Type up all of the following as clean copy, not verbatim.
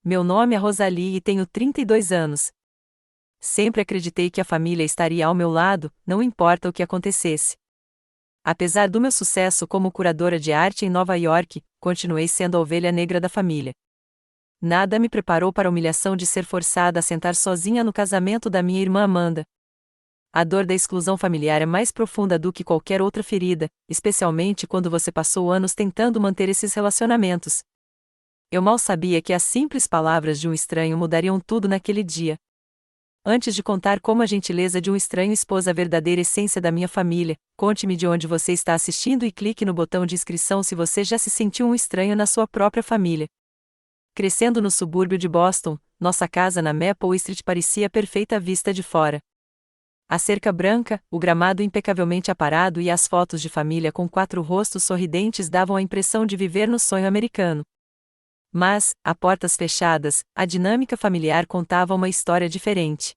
Meu nome é Rosalie e tenho 32 anos. Sempre acreditei que a família estaria ao meu lado, não importa o que acontecesse. Apesar do meu sucesso como curadora de arte em Nova York, continuei sendo a ovelha negra da família. Nada me preparou para a humilhação de ser forçada a sentar sozinha no casamento da minha irmã Amanda. A dor da exclusão familiar é mais profunda do que qualquer outra ferida, especialmente quando você passou anos tentando manter esses relacionamentos. Eu mal sabia que as simples palavras de um estranho mudariam tudo naquele dia. Antes de contar como a gentileza de um estranho expôs a verdadeira essência da minha família, conte-me de onde você está assistindo e clique no botão de inscrição se você já se sentiu um estranho na sua própria família. Crescendo no subúrbio de Boston, nossa casa na Maple Street parecia perfeita à vista de fora. A cerca branca, o gramado impecavelmente aparado e as fotos de família com 4 rostos sorridentes davam a impressão de viver no sonho americano. Mas, a portas fechadas, a dinâmica familiar contava uma história diferente.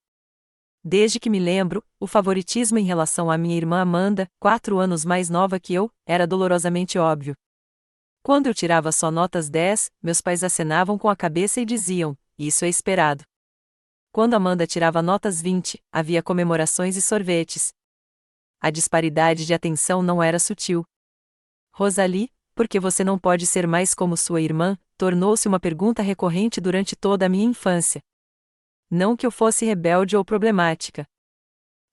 Desde que me lembro, o favoritismo em relação à minha irmã Amanda, 4 anos mais nova que eu, era dolorosamente óbvio. Quando eu tirava só notas 10, meus pais acenavam com a cabeça e diziam: "Isso é esperado." Quando Amanda tirava notas 20, havia comemorações e sorvetes. A disparidade de atenção não era sutil. "Rosalie, por que você não pode ser mais como sua irmã?" tornou-se uma pergunta recorrente durante toda a minha infância. Não que eu fosse rebelde ou problemática.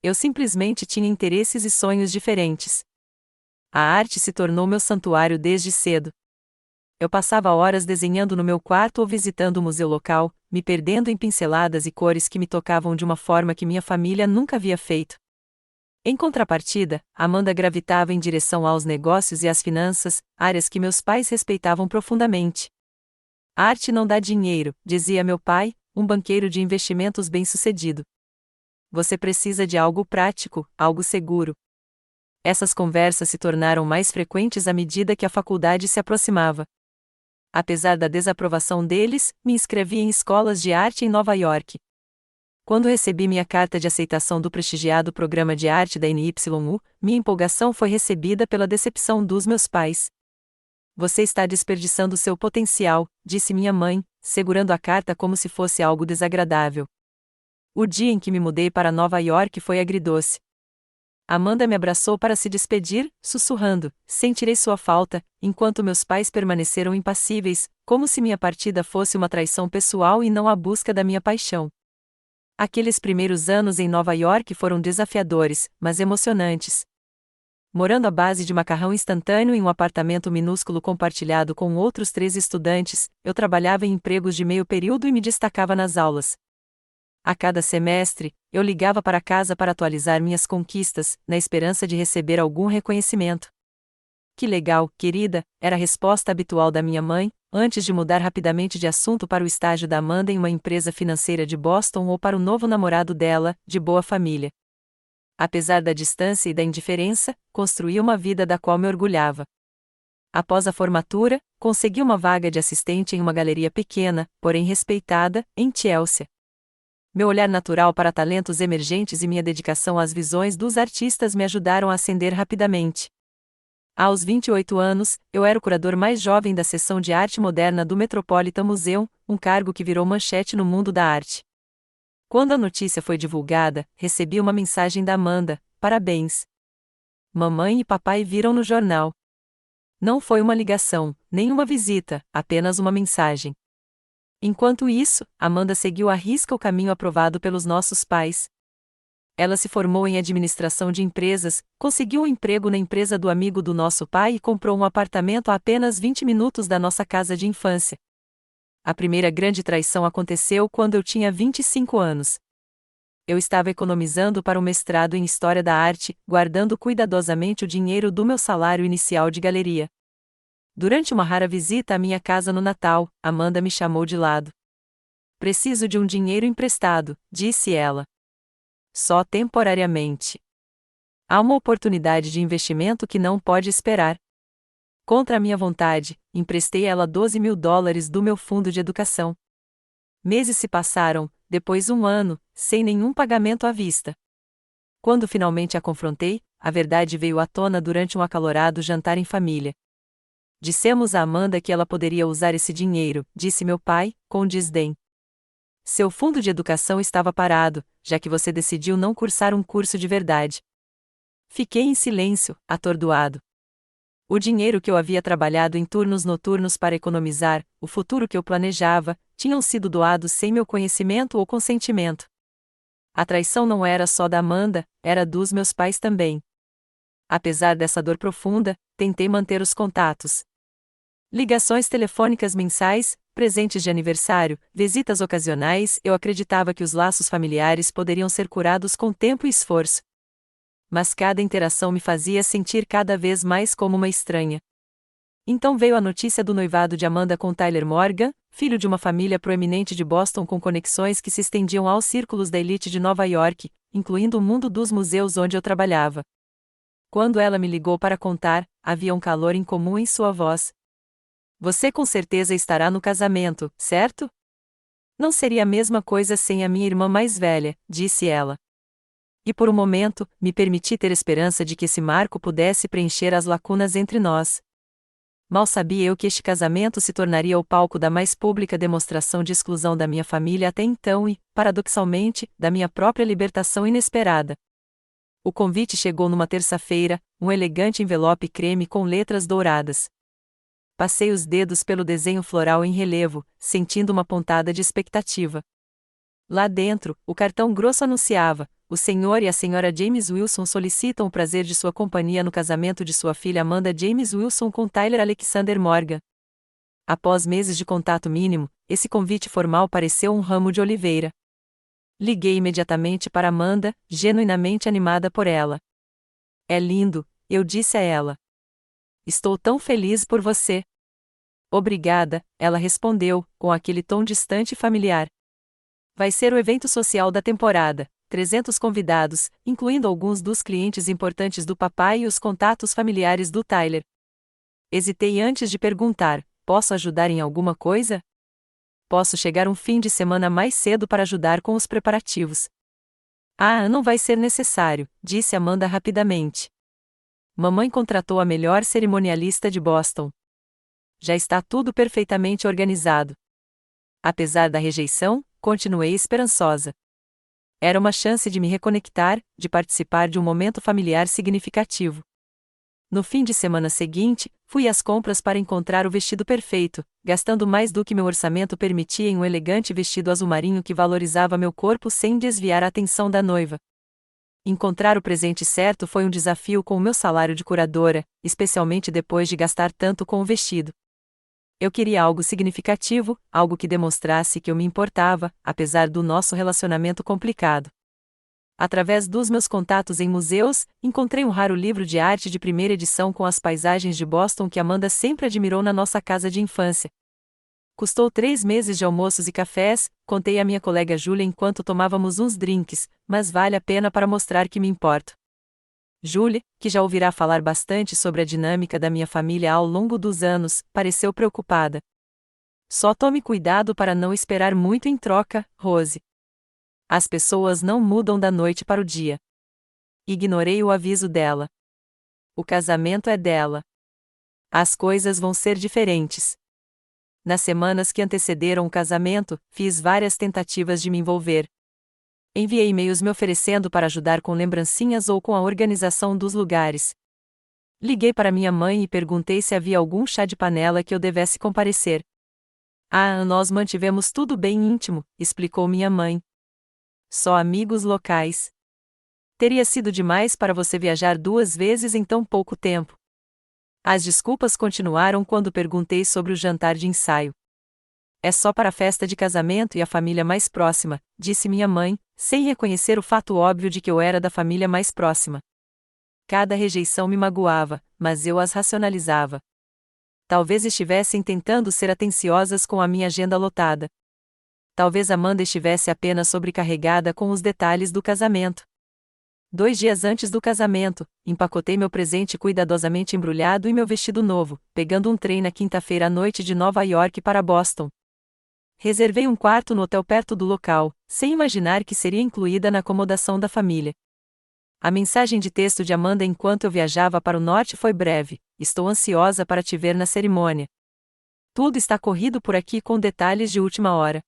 Eu simplesmente tinha interesses e sonhos diferentes. A arte se tornou meu santuário desde cedo. Eu passava horas desenhando no meu quarto ou visitando o museu local, me perdendo em pinceladas e cores que me tocavam de uma forma que minha família nunca havia feito. Em contrapartida, Amanda gravitava em direção aos negócios e às finanças, áreas que meus pais respeitavam profundamente. "A arte não dá dinheiro", dizia meu pai, um banqueiro de investimentos bem-sucedido. "Você precisa de algo prático, algo seguro." Essas conversas se tornaram mais frequentes à medida que a faculdade se aproximava. Apesar da desaprovação deles, me inscrevi em escolas de arte em Nova York. Quando recebi minha carta de aceitação do prestigiado programa de arte da NYU, minha empolgação foi recebida pela decepção dos meus pais. "Você está desperdiçando seu potencial", disse minha mãe, segurando a carta como se fosse algo desagradável. O dia em que me mudei para Nova York foi agridoce. Amanda me abraçou para se despedir, sussurrando: "Sentirei sua falta", enquanto meus pais permaneceram impassíveis, como se minha partida fosse uma traição pessoal e não a busca da minha paixão. Aqueles primeiros anos em Nova York foram desafiadores, mas emocionantes. Morando à base de macarrão instantâneo em um apartamento minúsculo compartilhado com outros 3 estudantes, eu trabalhava em empregos de meio período e me destacava nas aulas. A cada semestre, eu ligava para casa para atualizar minhas conquistas, na esperança de receber algum reconhecimento. "Que legal, querida", era a resposta habitual da minha mãe, antes de mudar rapidamente de assunto para o estágio da Amanda em uma empresa financeira de Boston ou para o novo namorado dela, de boa família. Apesar da distância e da indiferença, construí uma vida da qual me orgulhava. Após a formatura, consegui uma vaga de assistente em uma galeria pequena, porém respeitada, em Chelsea. Meu olhar natural para talentos emergentes e minha dedicação às visões dos artistas me ajudaram a ascender rapidamente. Aos 28 anos, eu era o curador mais jovem da seção de arte moderna do Metropolitan Museum, um cargo que virou manchete no mundo da arte. Quando a notícia foi divulgada, recebi uma mensagem da Amanda: "Parabéns. Mamãe e papai viram no jornal." Não foi uma ligação, nem uma visita, apenas uma mensagem. Enquanto isso, Amanda seguiu à risca o caminho aprovado pelos nossos pais. Ela se formou em administração de empresas, conseguiu um emprego na empresa do amigo do nosso pai e comprou um apartamento a apenas 20 minutos da nossa casa de infância. A primeira grande traição aconteceu quando eu tinha 25 anos. Eu estava economizando para o mestrado em História da Arte, guardando cuidadosamente o dinheiro do meu salário inicial de galeria. Durante uma rara visita à minha casa no Natal, Amanda me chamou de lado. "Preciso de um dinheiro emprestado", disse ela. "Só temporariamente. Há uma oportunidade de investimento que não pode esperar." Contra a minha vontade, emprestei a ela $12.000 do meu fundo de educação. Meses se passaram, depois 1 ano, sem nenhum pagamento à vista. Quando finalmente a confrontei, a verdade veio à tona durante um acalorado jantar em família. Dissemos a Amanda que ela poderia usar esse dinheiro, disse meu pai, com desdém. Seu fundo de educação estava parado, já que você decidiu não cursar um curso de verdade. Fiquei em silêncio, atordoado. O dinheiro que eu havia trabalhado em turnos noturnos para economizar, o futuro que eu planejava, tinham sido doados sem meu conhecimento ou consentimento. A traição não era só da Amanda, era dos meus pais também. Apesar dessa dor profunda, tentei manter os contatos. Ligações telefônicas mensais, presentes de aniversário, visitas ocasionais, eu acreditava que os laços familiares poderiam ser curados com tempo e esforço. Mas cada interação me fazia sentir cada vez mais como uma estranha. Então veio a notícia do noivado de Amanda com Tyler Morgan, filho de uma família proeminente de Boston com conexões que se estendiam aos círculos da elite de Nova York, incluindo o mundo dos museus onde eu trabalhava. Quando ela me ligou para contar, havia um calor incomum em sua voz. Você com certeza estará no casamento, certo? Não seria a mesma coisa sem a minha irmã mais velha, disse ela. E por um momento, me permiti ter esperança de que esse marco pudesse preencher as lacunas entre nós. Mal sabia eu que este casamento se tornaria o palco da mais pública demonstração de exclusão da minha família até então e, paradoxalmente, da minha própria libertação inesperada. O convite chegou numa terça-feira, um elegante envelope creme com letras douradas. Passei os dedos pelo desenho floral em relevo, sentindo uma pontada de expectativa. Lá dentro, o cartão grosso anunciava: o senhor e a senhora James Wilson solicitam o prazer de sua companhia no casamento de sua filha Amanda James Wilson com Tyler Alexander Morgan. Após meses de contato mínimo, esse convite formal pareceu um ramo de oliveira. Liguei imediatamente para Amanda, genuinamente animada por ela. É lindo, eu disse a ela. Estou tão feliz por você. Obrigada, ela respondeu, com aquele tom distante e familiar. Vai ser o evento social da temporada, 300 convidados, incluindo alguns dos clientes importantes do papai e os contatos familiares do Tyler. Hesitei antes de perguntar: posso ajudar em alguma coisa? Posso chegar um fim de semana mais cedo para ajudar com os preparativos. Ah, não vai ser necessário, disse Amanda rapidamente. Mamãe contratou a melhor cerimonialista de Boston. Já está tudo perfeitamente organizado. Apesar da rejeição, continuei esperançosa. Era uma chance de me reconectar, de participar de um momento familiar significativo. No fim de semana seguinte, fui às compras para encontrar o vestido perfeito, gastando mais do que meu orçamento permitia em um elegante vestido azul marinho que valorizava meu corpo sem desviar a atenção da noiva. Encontrar o presente certo foi um desafio com o meu salário de curadora, especialmente depois de gastar tanto com o vestido. Eu queria algo significativo, algo que demonstrasse que eu me importava, apesar do nosso relacionamento complicado. Através dos meus contatos em museus, encontrei um raro livro de arte de primeira edição com as paisagens de Boston que Amanda sempre admirou na nossa casa de infância. Custou 3 meses de almoços e cafés, contei à minha colega Julia enquanto tomávamos uns drinks, mas vale a pena para mostrar que me importo. Julie, que já ouvirá falar bastante sobre a dinâmica da minha família ao longo dos anos, pareceu preocupada. Só tome cuidado para não esperar muito em troca, Rose. As pessoas não mudam da noite para o dia. Ignorei o aviso dela. O casamento é dela. As coisas vão ser diferentes. Nas semanas que antecederam o casamento, fiz várias tentativas de me envolver. Enviei e-mails me oferecendo para ajudar com lembrancinhas ou com a organização dos lugares. Liguei para minha mãe e perguntei se havia algum chá de panela que eu devesse comparecer. Ah, nós mantivemos tudo bem íntimo, explicou minha mãe. Só amigos locais. Teria sido demais para você viajar 2 vezes em tão pouco tempo. As desculpas continuaram quando perguntei sobre o jantar de ensaio. É só para a festa de casamento e a família mais próxima, disse minha mãe, sem reconhecer o fato óbvio de que eu era da família mais próxima. Cada rejeição me magoava, mas eu as racionalizava. Talvez estivessem tentando ser atenciosas com a minha agenda lotada. Talvez Amanda estivesse apenas sobrecarregada com os detalhes do casamento. 2 dias antes do casamento, empacotei meu presente cuidadosamente embrulhado e meu vestido novo, pegando um trem na quinta-feira à noite de Nova York para Boston. Reservei um quarto no hotel perto do local, sem imaginar que seria incluída na acomodação da família. A mensagem de texto de Amanda enquanto eu viajava para o norte foi breve: estou ansiosa para te ver na cerimônia. Tudo está corrido por aqui com detalhes de última hora.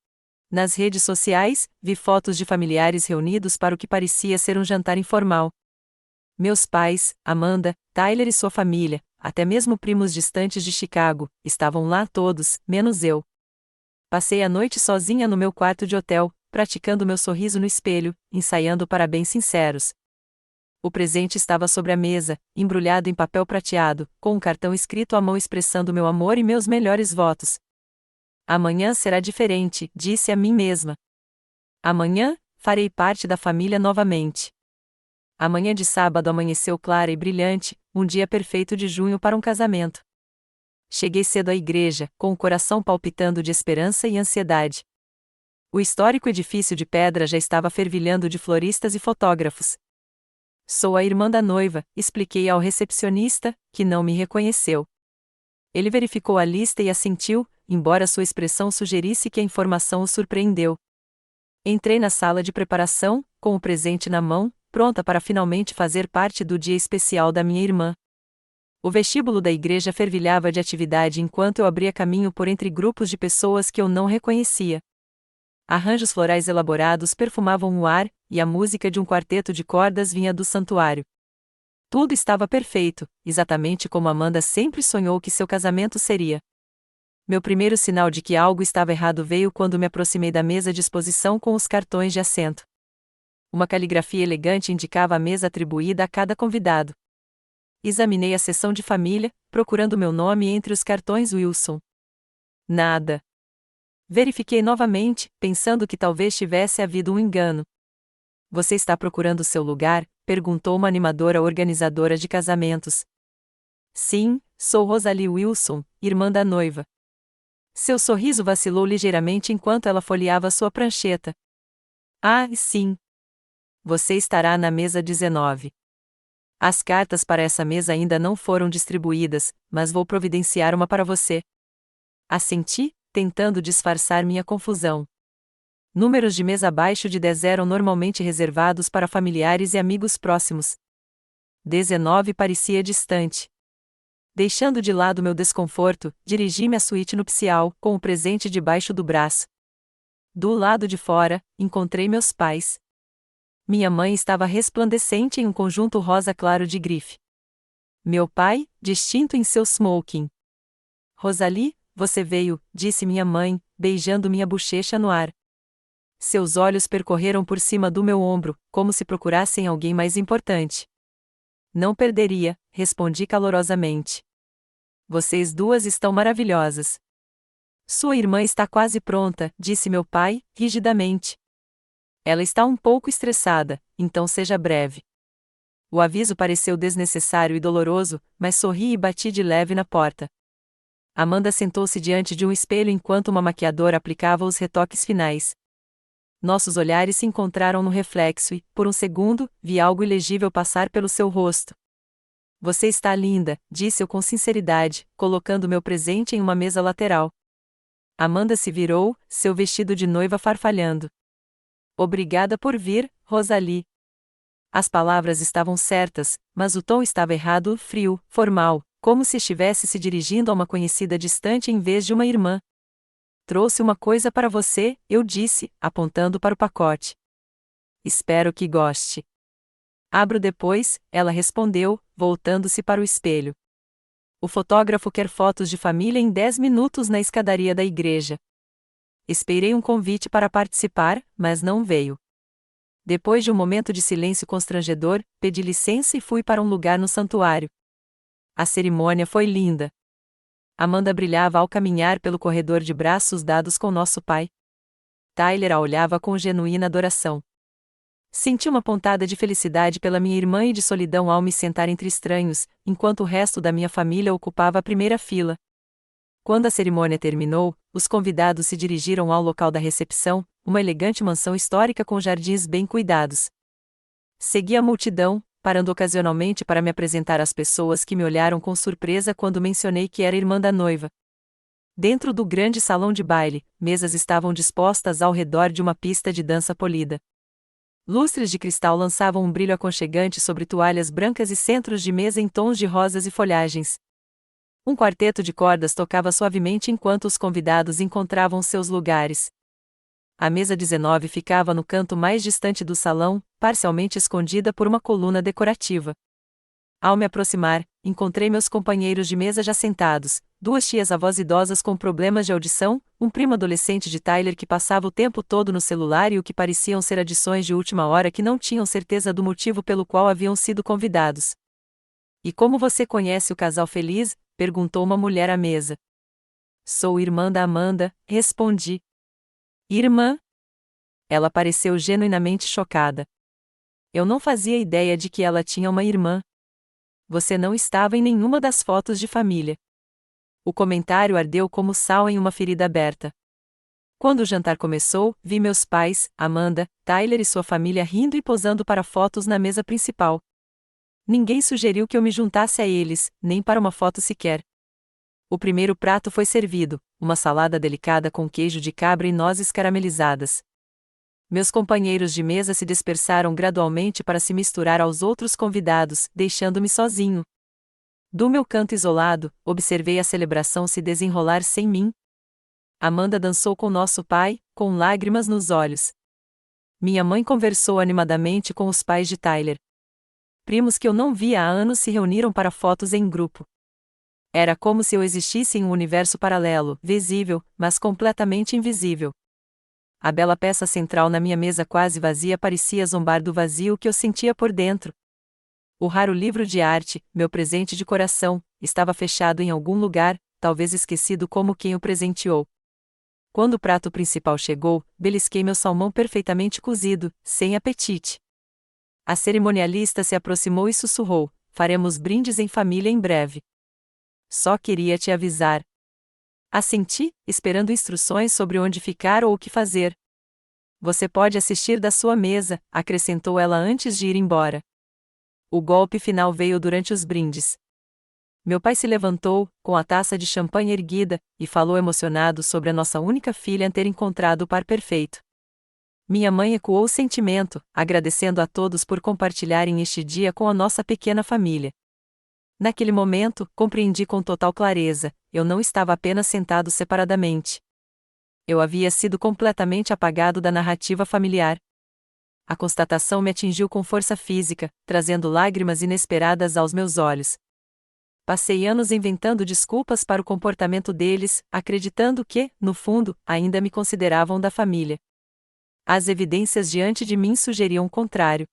Nas redes sociais, vi fotos de familiares reunidos para o que parecia ser um jantar informal. Meus pais, Amanda, Tyler e sua família, até mesmo primos distantes de Chicago, estavam lá todos, menos eu. Passei a noite sozinha no meu quarto de hotel, praticando meu sorriso no espelho, ensaiando parabéns sinceros. O presente estava sobre a mesa, embrulhado em papel prateado, com um cartão escrito à mão expressando meu amor e meus melhores votos. Amanhã será diferente, disse a mim mesma. Amanhã, farei parte da família novamente. A manhã de sábado amanheceu clara e brilhante, um dia perfeito de junho para um casamento. Cheguei cedo à igreja, com o coração palpitando de esperança e ansiedade. O histórico edifício de pedra já estava fervilhando de floristas e fotógrafos. Sou a irmã da noiva, expliquei ao recepcionista, que não me reconheceu. Ele verificou a lista e assentiu, embora sua expressão sugerisse que a informação o surpreendeu. Entrei na sala de preparação, com o presente na mão, pronta para finalmente fazer parte do dia especial da minha irmã. O vestíbulo da igreja fervilhava de atividade enquanto eu abria caminho por entre grupos de pessoas que eu não reconhecia. Arranjos florais elaborados perfumavam o ar, e a música de um quarteto de cordas vinha do santuário. Tudo estava perfeito, exatamente como Amanda sempre sonhou que seu casamento seria. Meu primeiro sinal de que algo estava errado veio quando me aproximei da mesa de exposição com os cartões de assento. Uma caligrafia elegante indicava a mesa atribuída a cada convidado. Examinei a seção de família, procurando meu nome entre os cartões Wilson. Nada. Verifiquei novamente, pensando que talvez tivesse havido um engano. Você está procurando seu lugar? Perguntou uma animadora organizadora de casamentos. Sim, sou Rosalie Wilson, irmã da noiva. Seu sorriso vacilou ligeiramente enquanto ela folheava sua prancheta. Ah, sim. Você estará na mesa 19. As cartas para essa mesa ainda não foram distribuídas, mas vou providenciar uma para você. Assenti, tentando disfarçar minha confusão. Números de mesa abaixo de 10 eram normalmente reservados para familiares e amigos próximos. 19 parecia distante. Deixando de lado meu desconforto, dirigi-me à suíte nupcial, com o presente debaixo do braço. Do lado de fora, encontrei meus pais. Minha mãe estava resplandecente em um conjunto rosa claro de grife. Meu pai, distinto em seu smoking. Rosalie, você veio, disse minha mãe, beijando minha bochecha no ar. Seus olhos percorreram por cima do meu ombro, como se procurassem alguém mais importante. Não perderia, respondi calorosamente. Vocês duas estão maravilhosas. Sua irmã está quase pronta, disse meu pai, rigidamente. Ela está um pouco estressada, então seja breve. O aviso pareceu desnecessário e doloroso, mas sorri e bati de leve na porta. Amanda sentou-se diante de um espelho enquanto uma maquiadora aplicava os retoques finais. Nossos olhares se encontraram no reflexo e, por um segundo, vi algo ilegível passar pelo seu rosto. Você está linda, disse eu com sinceridade, colocando meu presente em uma mesa lateral. Amanda se virou, seu vestido de noiva farfalhando. Obrigada por vir, Rosalie. As palavras estavam certas, mas o tom estava errado, frio, formal, como se estivesse se dirigindo a uma conhecida distante em vez de uma irmã. Trouxe uma coisa para você, eu disse, apontando para o pacote. Espero que goste. Abro depois, ela respondeu, voltando-se para o espelho. O fotógrafo quer fotos de família em 10 minutos na escadaria da igreja. Esperei um convite para participar, mas não veio. Depois de um momento de silêncio constrangedor, pedi licença e fui para um lugar no santuário. A cerimônia foi linda. Amanda brilhava ao caminhar pelo corredor de braços dados com nosso pai. Tyler a olhava com genuína adoração. Senti uma pontada de felicidade pela minha irmã e de solidão ao me sentar entre estranhos, enquanto o resto da minha família ocupava a primeira fila. Quando a cerimônia terminou, os convidados se dirigiram ao local da recepção, uma elegante mansão histórica com jardins bem cuidados. Segui a multidão, parando ocasionalmente para me apresentar às pessoas que me olharam com surpresa quando mencionei que era irmã da noiva. Dentro do grande salão de baile, mesas estavam dispostas ao redor de uma pista de dança polida. Lustres de cristal lançavam um brilho aconchegante sobre toalhas brancas e centros de mesa em tons de rosas e folhagens. Um quarteto de cordas tocava suavemente enquanto os convidados encontravam seus lugares. A mesa 19 ficava no canto mais distante do salão, parcialmente escondida por uma coluna decorativa. Ao me aproximar, encontrei meus companheiros de mesa já sentados, duas tias-avós idosas com problemas de audição, um primo adolescente de Tyler que passava o tempo todo no celular e o que pareciam ser adições de última hora que não tinham certeza do motivo pelo qual haviam sido convidados. "E como você conhece o casal feliz?" perguntou uma mulher à mesa. "Sou irmã da Amanda", respondi. "Irmã?" Ela pareceu genuinamente chocada. Eu não fazia ideia de que ela tinha uma irmã. "Você não estava em nenhuma das fotos de família." O comentário ardeu como sal em uma ferida aberta. Quando o jantar começou, vi meus pais, Amanda, Tyler e sua família rindo e posando para fotos na mesa principal. Ninguém sugeriu que eu me juntasse a eles, nem para uma foto sequer. O primeiro prato foi servido, uma salada delicada com queijo de cabra e nozes caramelizadas. Meus companheiros de mesa se dispersaram gradualmente para se misturar aos outros convidados, deixando-me sozinho. Do meu canto isolado, observei a celebração se desenrolar sem mim. Amanda dançou com nosso pai, com lágrimas nos olhos. Minha mãe conversou animadamente com os pais de Tyler. Primos que eu não via há anos se reuniram para fotos em grupo. Era como se eu existisse em um universo paralelo, visível, mas completamente invisível. A bela peça central na minha mesa quase vazia parecia zombar do vazio que eu sentia por dentro. O raro livro de arte, meu presente de coração, estava fechado em algum lugar, talvez esquecido como quem o presenteou. Quando o prato principal chegou, belisquei meu salmão perfeitamente cozido, sem apetite. A cerimonialista se aproximou e sussurrou: "Faremos brindes em família em breve." "Só queria te avisar." Assenti, esperando instruções sobre onde ficar ou o que fazer. "Você pode assistir da sua mesa", acrescentou ela antes de ir embora. O golpe final veio durante os brindes. Meu pai se levantou, com a taça de champanhe erguida, e falou emocionado sobre a nossa única filha ter encontrado o par perfeito. Minha mãe ecoou o sentimento, agradecendo a todos por compartilharem este dia com a nossa pequena família. Naquele momento, compreendi com total clareza: eu não estava apenas sentado separadamente. Eu havia sido completamente apagado da narrativa familiar. A constatação me atingiu com força física, trazendo lágrimas inesperadas aos meus olhos. Passei anos inventando desculpas para o comportamento deles, acreditando que, no fundo, ainda me consideravam da família. As evidências diante de mim sugeriam o contrário.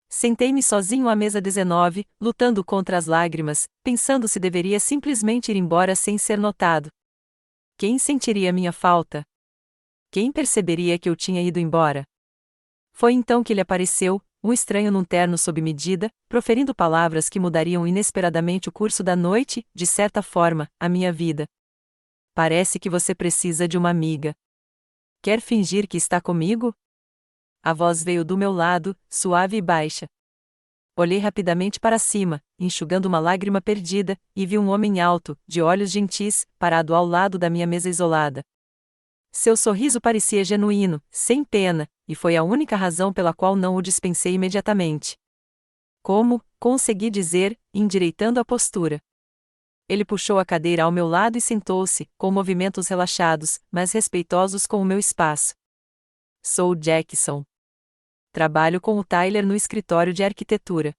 Sentei-me sozinho à mesa 19, lutando contra as lágrimas, pensando se deveria simplesmente ir embora sem ser notado. Quem sentiria minha falta? Quem perceberia que eu tinha ido embora? Foi então que ele apareceu, um estranho num terno sob medida, proferindo palavras que mudariam inesperadamente o curso da noite, de certa forma, a minha vida. "Parece que você precisa de uma amiga. Quer fingir que está comigo?" A voz veio do meu lado, suave e baixa. Olhei rapidamente para cima, enxugando uma lágrima perdida, e vi um homem alto, de olhos gentis, parado ao lado da minha mesa isolada. Seu sorriso parecia genuíno, sem pena, e foi a única razão pela qual não o dispensei imediatamente. "Como?", consegui dizer, endireitando a postura. Ele puxou a cadeira ao meu lado e sentou-se, com movimentos relaxados, mas respeitosos com o meu espaço. "Sou Jackson. Trabalho com o Tyler no escritório de arquitetura.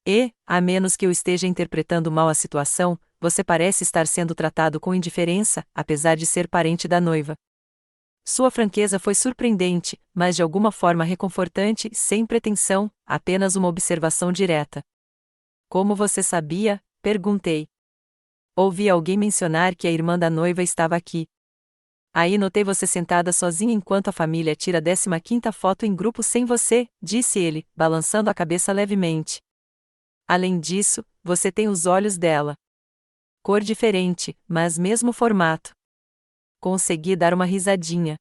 E, a menos que eu esteja interpretando mal a situação, você parece estar sendo tratado com indiferença, apesar de ser parente da noiva." Sua franqueza foi surpreendente, mas de alguma forma reconfortante, sem pretensão, apenas uma observação direta. "Como você sabia?", perguntei. "Ouvi alguém mencionar que a irmã da noiva estava aqui. Aí notei você sentada sozinha enquanto a família tira a 15ª foto em grupo sem você", disse ele, balançando a cabeça levemente. "Além disso, você tem os olhos dela. Cor diferente, mas mesmo formato." Consegui dar uma risadinha.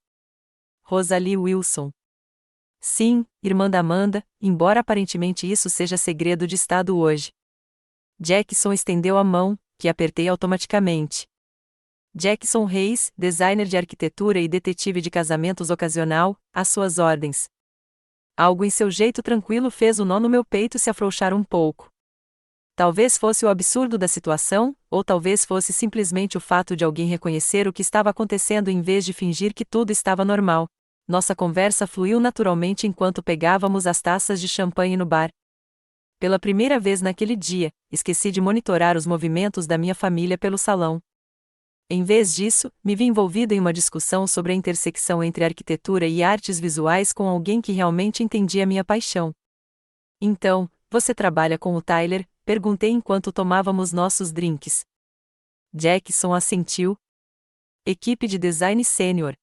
"Rosalie Wilson." "Sim, irmã da Amanda, embora aparentemente isso seja segredo de estado hoje." Jackson estendeu a mão, que apertei automaticamente. "Jackson Reis, designer de arquitetura e detetive de casamentos ocasional, às suas ordens." Algo em seu jeito tranquilo fez o nó no meu peito se afrouxar um pouco. Talvez fosse o absurdo da situação, ou talvez fosse simplesmente o fato de alguém reconhecer o que estava acontecendo em vez de fingir que tudo estava normal. Nossa conversa fluiu naturalmente enquanto pegávamos as taças de champanhe no bar. Pela primeira vez naquele dia, esqueci de monitorar os movimentos da minha família pelo salão. Em vez disso, me vi envolvido em uma discussão sobre a intersecção entre arquitetura e artes visuais com alguém que realmente entendia minha paixão. Então, você trabalha com o Tyler? Perguntei enquanto tomávamos nossos drinks. Jackson assentiu. Equipe de design sênior.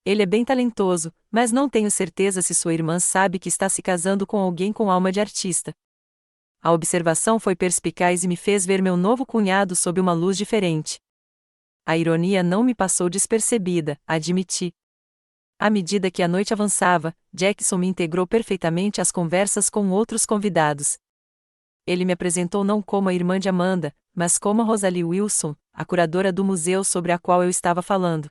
Ele é bem talentoso, mas não tenho certeza se sua irmã sabe que está se casando com alguém com alma de artista. A observação foi perspicaz e me fez ver meu novo cunhado sob uma luz diferente. A ironia não me passou despercebida, admiti. À medida que a noite avançava, Jackson me integrou perfeitamente às conversas com outros convidados. Ele me apresentou não como a irmã de Amanda, mas como a Rosalie Wilson, a curadora do museu sobre a qual eu estava falando.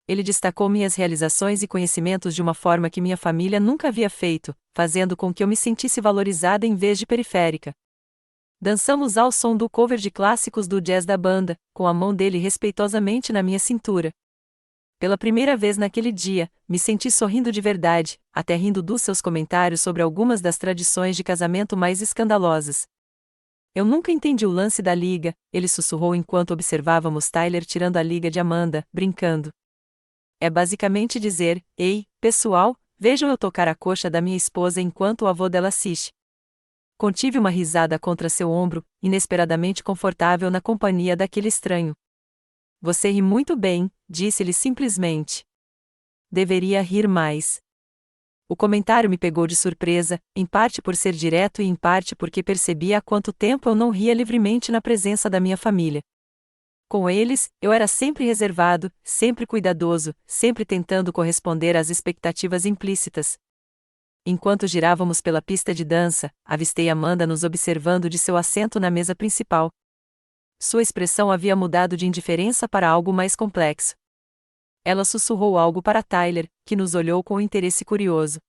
Ele destacou minhas realizações e conhecimentos de uma forma que minha família nunca havia feito, fazendo com que eu me sentisse valorizada em vez de periférica. Dançamos ao som do cover de clássicos do jazz da banda, com a mão dele respeitosamente na minha cintura. Pela primeira vez naquele dia, me senti sorrindo de verdade, até rindo dos seus comentários sobre algumas das tradições de casamento mais escandalosas. Eu nunca entendi o lance da liga, ele sussurrou enquanto observávamos Tyler tirando a liga de Amanda, brincando. É basicamente dizer, ei, pessoal, vejam eu tocar a coxa da minha esposa enquanto o avô dela assiste. Contive uma risada contra seu ombro, inesperadamente confortável na companhia daquele estranho. Você ri muito bem, disse-lhe simplesmente. Deveria rir mais. O comentário me pegou de surpresa, em parte por ser direto e em parte porque percebia há quanto tempo eu não ria livremente na presença da minha família. Com eles, eu era sempre reservado, sempre cuidadoso, sempre tentando corresponder às expectativas implícitas. Enquanto girávamos pela pista de dança, avistei Amanda nos observando de seu assento na mesa principal. Sua expressão havia mudado de indiferença para algo mais complexo. Ela sussurrou algo para Tyler, que nos olhou com interesse curioso.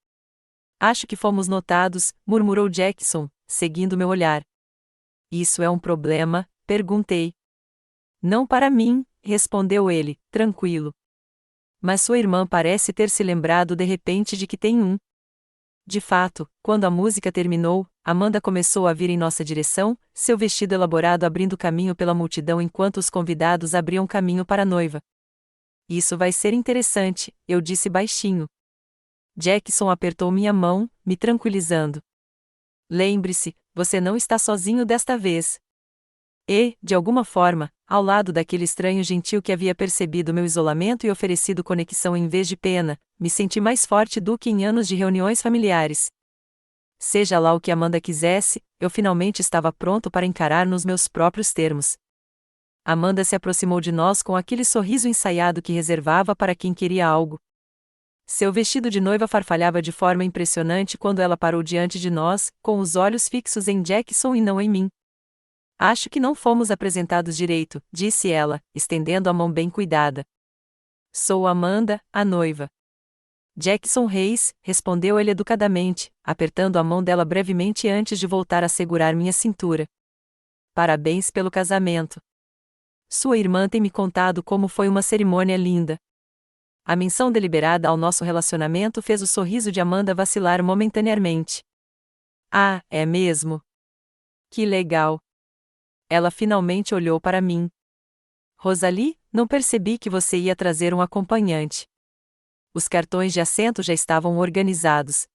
Acho que fomos notados, murmurou Jackson, seguindo meu olhar. Isso é um problema? Perguntei. Não para mim, respondeu ele, tranquilo. Mas sua irmã parece ter se lembrado de repente de que tem um. De fato, quando a música terminou, Amanda começou a vir em nossa direção, seu vestido elaborado abrindo caminho pela multidão enquanto os convidados abriam caminho para a noiva. Isso vai ser interessante, eu disse baixinho. Jackson apertou minha mão, me tranquilizando. Lembre-se, você não está sozinho desta vez. E, de alguma forma, ao lado daquele estranho gentil que havia percebido meu isolamento e oferecido conexão em vez de pena, me senti mais forte do que em anos de reuniões familiares. Seja lá o que Amanda quisesse, eu finalmente estava pronto para encarar nos meus próprios termos. Amanda se aproximou de nós com aquele sorriso ensaiado que reservava para quem queria algo. Seu vestido de noiva farfalhava de forma impressionante quando ela parou diante de nós, com os olhos fixos em Jackson e não em mim. Acho que não fomos apresentados direito, disse ela, estendendo a mão bem cuidada. Sou Amanda, a noiva. Jackson Reis, respondeu ele educadamente, apertando a mão dela brevemente antes de voltar a segurar minha cintura. Parabéns pelo casamento. Sua irmã tem me contado como foi uma cerimônia linda. A menção deliberada ao nosso relacionamento fez o sorriso de Amanda vacilar momentaneamente. Ah, é mesmo? Que legal. Ela finalmente olhou para mim. Rosalie, não percebi que você ia trazer um acompanhante. Os cartões de assento já estavam organizados.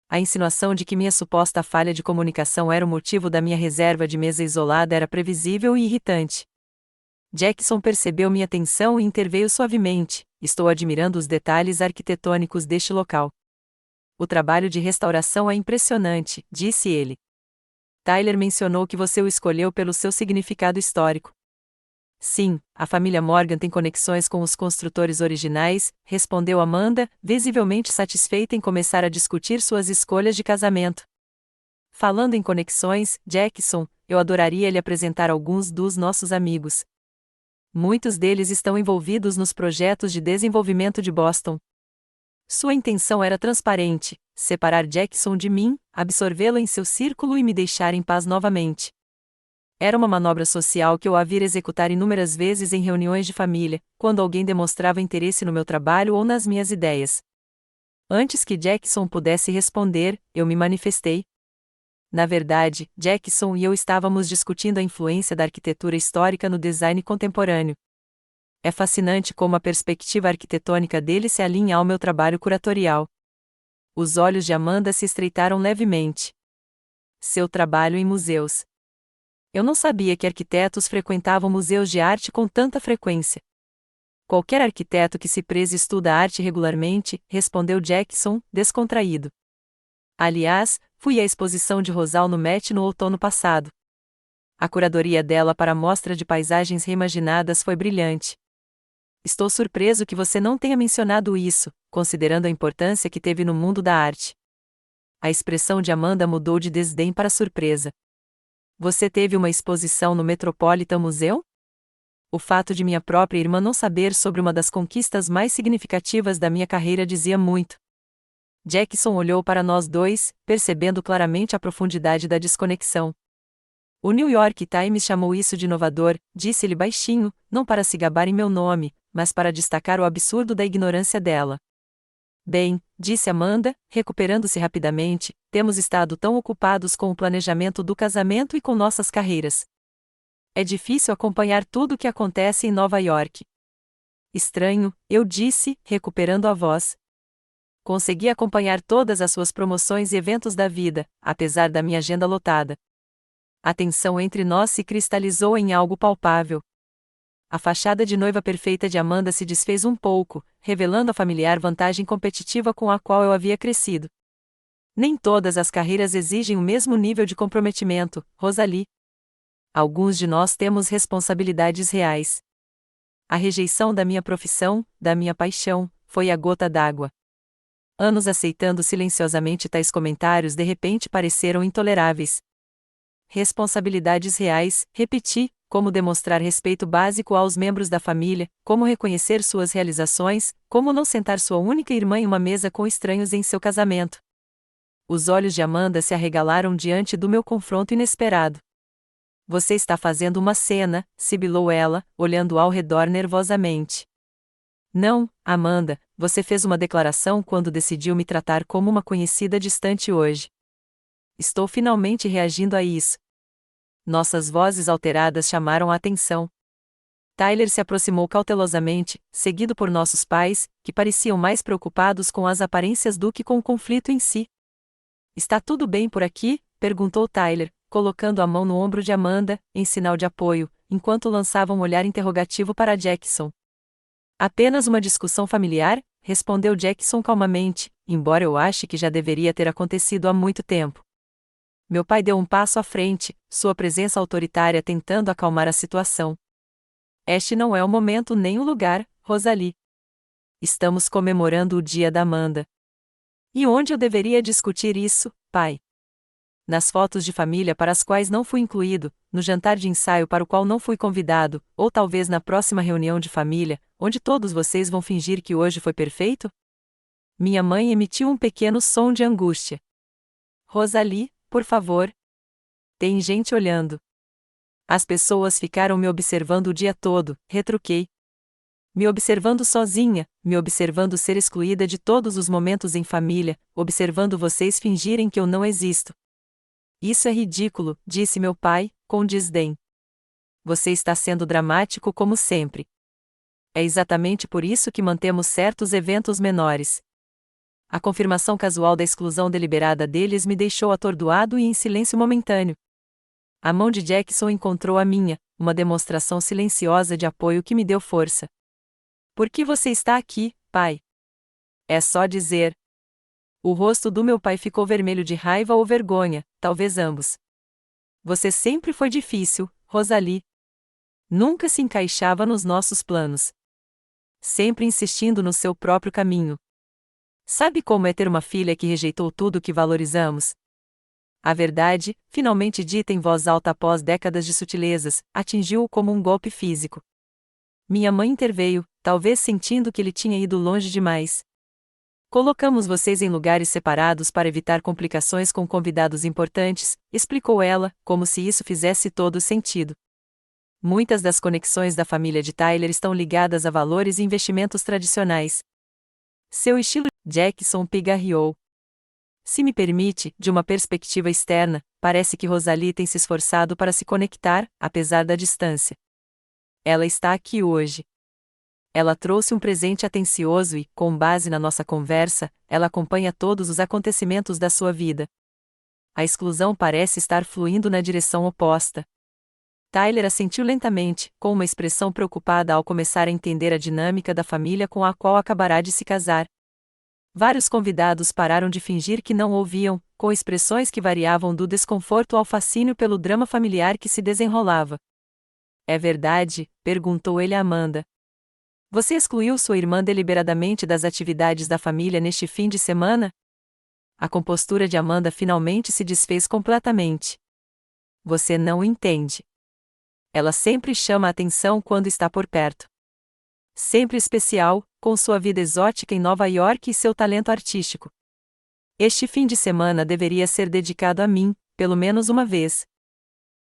A insinuação de que minha suposta falha de comunicação era o motivo da minha reserva de mesa isolada era previsível e irritante. Jackson percebeu minha tensão e interveio suavemente. Estou admirando os detalhes arquitetônicos deste local. O trabalho de restauração é impressionante, disse ele. Tyler mencionou que você o escolheu pelo seu significado histórico. Sim, a família Morgan tem conexões com os construtores originais, respondeu Amanda, visivelmente satisfeita em começar a discutir suas escolhas de casamento. Falando em conexões, Jackson, eu adoraria lhe apresentar alguns dos nossos amigos. Muitos deles estão envolvidos nos projetos de desenvolvimento de Boston. Sua intenção era transparente, separar Jackson de mim, absorvê-lo em seu círculo e me deixar em paz novamente. Era uma manobra social que eu a vira executar inúmeras vezes em reuniões de família, quando alguém demonstrava interesse no meu trabalho ou nas minhas ideias. Antes que Jackson pudesse responder, eu me manifestei. Na verdade, Jackson e eu estávamos discutindo a influência da arquitetura histórica no design contemporâneo. É fascinante como a perspectiva arquitetônica dele se alinha ao meu trabalho curatorial. Os olhos de Amanda se estreitaram levemente. Seu trabalho em museus. Eu não sabia que arquitetos frequentavam museus de arte com tanta frequência. Qualquer arquiteto que se preze estuda arte regularmente, respondeu Jackson, descontraído. Aliás, fui à exposição de Rosal no Met no outono passado. A curadoria dela para a mostra de paisagens reimaginadas foi brilhante. Estou surpreso que você não tenha mencionado isso, considerando a importância que teve no mundo da arte. A expressão de Amanda mudou de desdém para surpresa. Você teve uma exposição no Metropolitan Museum? O fato de minha própria irmã não saber sobre uma das conquistas mais significativas da minha carreira dizia muito. Jackson olhou para nós dois, percebendo claramente a profundidade da desconexão. O New York Times chamou isso de inovador, disse-ele baixinho, não para se gabar em meu nome, mas para destacar o absurdo da ignorância dela. Bem, disse Amanda, recuperando-se rapidamente, temos estado tão ocupados com o planejamento do casamento e com nossas carreiras. É difícil acompanhar tudo o que acontece em Nova York. Estranho, eu disse, recuperando a voz. Consegui acompanhar todas as suas promoções e eventos da vida, apesar da minha agenda lotada. A tensão entre nós se cristalizou em algo palpável. A fachada de noiva perfeita de Amanda se desfez um pouco, revelando a familiar vantagem competitiva com a qual eu havia crescido. Nem todas as carreiras exigem o mesmo nível de comprometimento, Rosalie. Alguns de nós temos responsabilidades reais. A rejeição da minha profissão, da minha paixão, foi a gota d'água. Anos aceitando silenciosamente tais comentários de repente pareceram intoleráveis. Responsabilidades reais, repeti, como demonstrar respeito básico aos membros da família, como reconhecer suas realizações, como não sentar sua única irmã em uma mesa com estranhos em seu casamento. Os olhos de Amanda se arregalaram diante do meu confronto inesperado. Você está fazendo uma cena, sibilou ela, olhando ao redor nervosamente. Não, Amanda, você fez uma declaração quando decidiu me tratar como uma conhecida distante hoje. Estou finalmente reagindo a isso. Nossas vozes alteradas chamaram a atenção. Tyler se aproximou cautelosamente, seguido por nossos pais, que pareciam mais preocupados com as aparências do que com o conflito em si. Está tudo bem por aqui? Perguntou Tyler, colocando a mão no ombro de Amanda, em sinal de apoio, enquanto lançava um olhar interrogativo para Jackson. Apenas uma discussão familiar? Respondeu Jackson calmamente, embora eu ache que já deveria ter acontecido há muito tempo. Meu pai deu um passo à frente, sua presença autoritária tentando acalmar a situação. Este não é o momento nem o lugar, Rosalie. Estamos comemorando o dia da Amanda. E onde eu deveria discutir isso, pai? Nas fotos de família para as quais não fui incluído, no jantar de ensaio para o qual não fui convidado, ou talvez na próxima reunião de família, onde todos vocês vão fingir que hoje foi perfeito? Minha mãe emitiu um pequeno som de angústia. Rosalie, por favor. Tem gente olhando. As pessoas ficaram me observando o dia todo, retruquei. Me observando sozinha, me observando ser excluída de todos os momentos em família, observando vocês fingirem que eu não existo. Isso é ridículo, disse meu pai, com desdém. Você está sendo dramático como sempre. É exatamente por isso que mantemos certos eventos menores. A confirmação casual da exclusão deliberada deles me deixou atordoado e em silêncio momentâneo. A mão de Jackson encontrou a minha, uma demonstração silenciosa de apoio que me deu força. Por que você está aqui, pai? É só dizer. O rosto do meu pai ficou vermelho de raiva ou vergonha, talvez ambos. Você sempre foi difícil, Rosalie. Nunca se encaixava nos nossos planos. Sempre insistindo no seu próprio caminho. Sabe como é ter uma filha que rejeitou tudo o que valorizamos? A verdade, finalmente dita em voz alta após décadas de sutilezas, atingiu-o como um golpe físico. Minha mãe interveio, talvez sentindo que ele tinha ido longe demais. Colocamos vocês em lugares separados para evitar complicações com convidados importantes, explicou ela, como se isso fizesse todo sentido. Muitas das conexões da família de Tyler estão ligadas a valores e investimentos tradicionais. Seu estilo, Jackson pigarreou. Se me permite, de uma perspectiva externa, parece que Rosalie tem se esforçado para se conectar, apesar da distância. Ela está aqui hoje. Ela trouxe um presente atencioso e, com base na nossa conversa, ela acompanha todos os acontecimentos da sua vida. A exclusão parece estar fluindo na direção oposta. Tyler assentiu lentamente, com uma expressão preocupada ao começar a entender a dinâmica da família com a qual acabará de se casar. Vários convidados pararam de fingir que não ouviam, com expressões que variavam do desconforto ao fascínio pelo drama familiar que se desenrolava. É verdade? Perguntou ele a Amanda. Você excluiu sua irmã deliberadamente das atividades da família neste fim de semana? A compostura de Amanda finalmente se desfez completamente. Você não entende. Ela sempre chama a atenção quando está por perto. Sempre especial, com sua vida exótica em Nova York e seu talento artístico. Este fim de semana deveria ser dedicado a mim, pelo menos uma vez.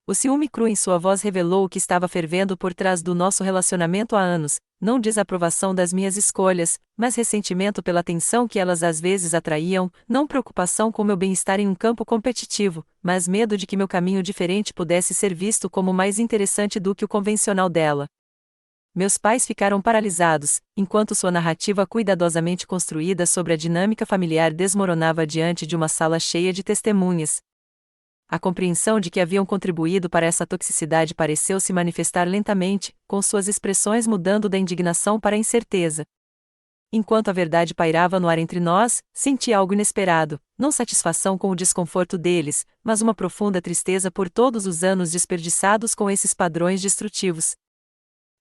O ciúme cru em sua voz revelou o que estava fervendo por trás do nosso relacionamento há anos, não desaprovação das minhas escolhas, mas ressentimento pela atenção que elas às vezes atraíam, não preocupação com meu bem-estar em um campo competitivo, mas medo de que meu caminho diferente pudesse ser visto como mais interessante do que o convencional dela. Meus pais ficaram paralisados, enquanto sua narrativa cuidadosamente construída sobre a dinâmica familiar desmoronava diante de uma sala cheia de testemunhas. A compreensão de que haviam contribuído para essa toxicidade pareceu se manifestar lentamente, com suas expressões mudando da indignação para a incerteza. Enquanto a verdade pairava no ar entre nós, senti algo inesperado, não satisfação com o desconforto deles, mas uma profunda tristeza por todos os anos desperdiçados com esses padrões destrutivos.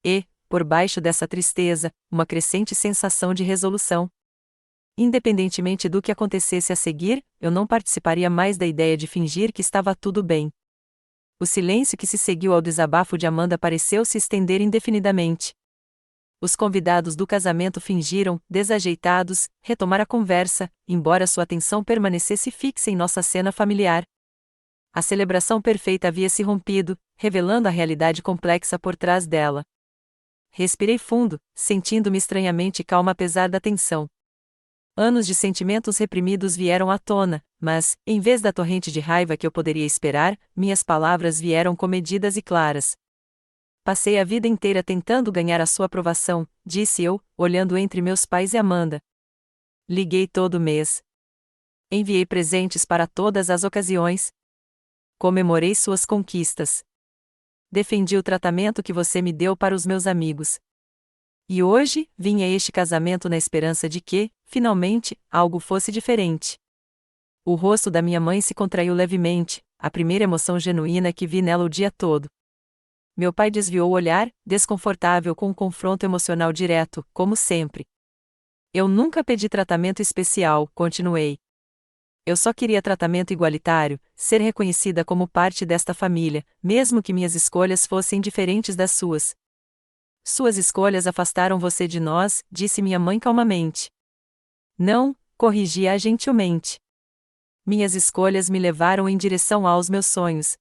E, por baixo dessa tristeza, uma crescente sensação de resolução. Independentemente do que acontecesse a seguir, eu não participaria mais da ideia de fingir que estava tudo bem. O silêncio que se seguiu ao desabafo de Amanda pareceu se estender indefinidamente. Os convidados do casamento fingiram, desajeitados, retomar a conversa, embora sua atenção permanecesse fixa em nossa cena familiar. A celebração perfeita havia se rompido, revelando a realidade complexa por trás dela. Respirei fundo, sentindo-me estranhamente calma apesar da tensão. Anos de sentimentos reprimidos vieram à tona, mas, em vez da torrente de raiva que eu poderia esperar, minhas palavras vieram comedidas e claras. Passei a vida inteira tentando ganhar a sua aprovação, disse eu, olhando entre meus pais e Amanda. Liguei todo mês. Enviei presentes para todas as ocasiões. Comemorei suas conquistas. Defendi o tratamento que você me deu para os meus amigos. E hoje, vim a este casamento na esperança de que, finalmente, algo fosse diferente. O rosto da minha mãe se contraiu levemente, a primeira emoção genuína que vi nela o dia todo. Meu pai desviou o olhar, desconfortável com um confronto emocional direto, como sempre. Eu nunca pedi tratamento especial, continuei. Eu só queria tratamento igualitário, ser reconhecida como parte desta família, mesmo que minhas escolhas fossem diferentes das suas. Suas escolhas afastaram você de nós, disse minha mãe calmamente. Não, corrigi-a gentilmente. Minhas escolhas me levaram em direção aos meus sonhos.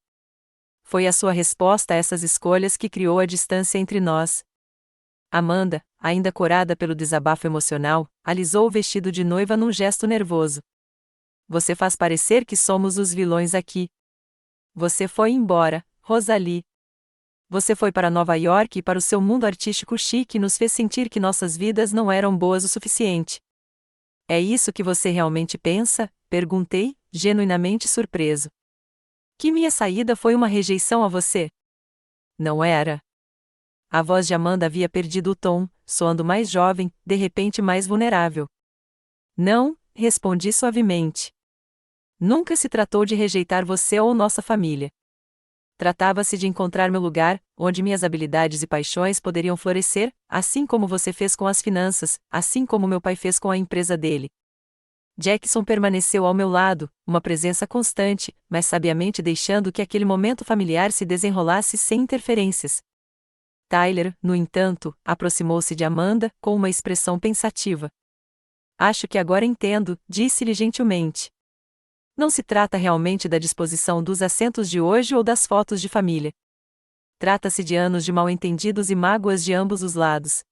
Foi a sua resposta a essas escolhas que criou a distância entre nós. Amanda, ainda corada pelo desabafo emocional, alisou o vestido de noiva num gesto nervoso. Você faz parecer que somos os vilões aqui. Você foi embora, Rosalie. Você foi para Nova York e para o seu mundo artístico chique e nos fez sentir que nossas vidas não eram boas o suficiente. É isso que você realmente pensa? Perguntei, genuinamente surpreso. Que minha saída foi uma rejeição a você? Não era. A voz de Amanda havia perdido o tom, soando mais jovem, de repente mais vulnerável. Não, respondi suavemente. Nunca se tratou de rejeitar você ou nossa família. Tratava-se de encontrar meu lugar, onde minhas habilidades e paixões poderiam florescer, assim como você fez com as finanças, assim como meu pai fez com a empresa dele. Jackson permaneceu ao meu lado, uma presença constante, mas sabiamente deixando que aquele momento familiar se desenrolasse sem interferências. Tyler, no entanto, aproximou-se de Amanda, com uma expressão pensativa. Acho que agora entendo, disse-lhe gentilmente. Não se trata realmente da disposição dos assentos de hoje ou das fotos de família. Trata-se de anos de mal-entendidos e mágoas de ambos os lados.